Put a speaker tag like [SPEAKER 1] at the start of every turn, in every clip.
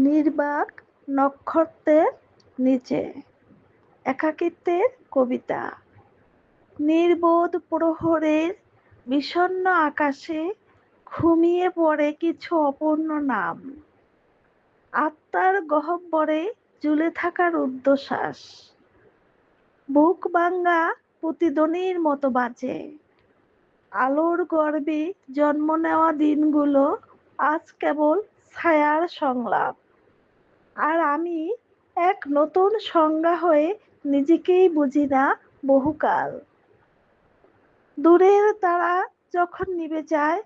[SPEAKER 1] নির্বাক নক্ষত্রের নিচে একাকিত্বের কবিতা। নির্বোধ প্রহরের বিষণ্ণ আকাশে ঘুমিয়ে পড়ে কিছু অপূর্ণ নাম। আত্মার গহ্বরে ঝুলে থাকা রুদ্ধশ্বাস বুক ভাঙা প্রতিধ্বনির মতো বাজে। আলোর গর্ভে জন্ম নেওয়া দিনগুলো আজ কেবল ছায়ার সংলাপ। আর আমি এক নতুন সংজ্ঞা হয়ে নিজেকেই বুঝি না বহুকাল। দূরের তারা যখন নিভে যায়,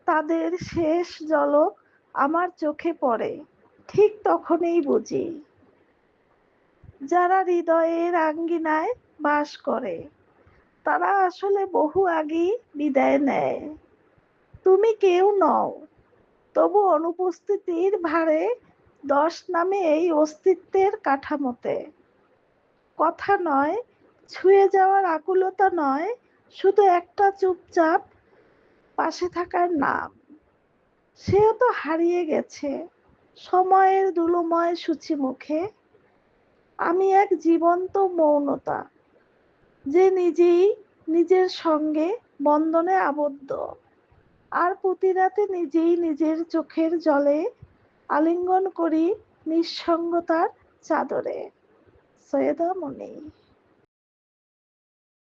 [SPEAKER 1] তাদের শেষ ঝলক আমার চোখে পড়ে, ঠিক তখনই বুঝি যারা হৃদয়ের আঙ্গিনায় বাস করে তারা আসলে বহু আগেই বিদায় নেয়। তুমি কেউ নও, তবু অনুপস্থিতির ভারে দশ নামে এই অস্তিত্বের কাঠামোতে। কথা নয়, ছুঁয়ে যাওয়ার আকুলতা নয়, শুধু একটা চুপচাপ পাশে থাকার নাম। সেও তো হারিয়ে গেছে সময়ের ধুলোময় সূচি মুখে। আমি এক জীবন্ত মৌনতা, যে নিজেই নিজের সঙ্গে বন্ধনে আবদ্ধ। আর প্রতি রাতে নিজেই নিজের চোখের জলে আলিঙ্গন করি নিঃসঙ্গতার চাদরে। সৈয়দা মনি।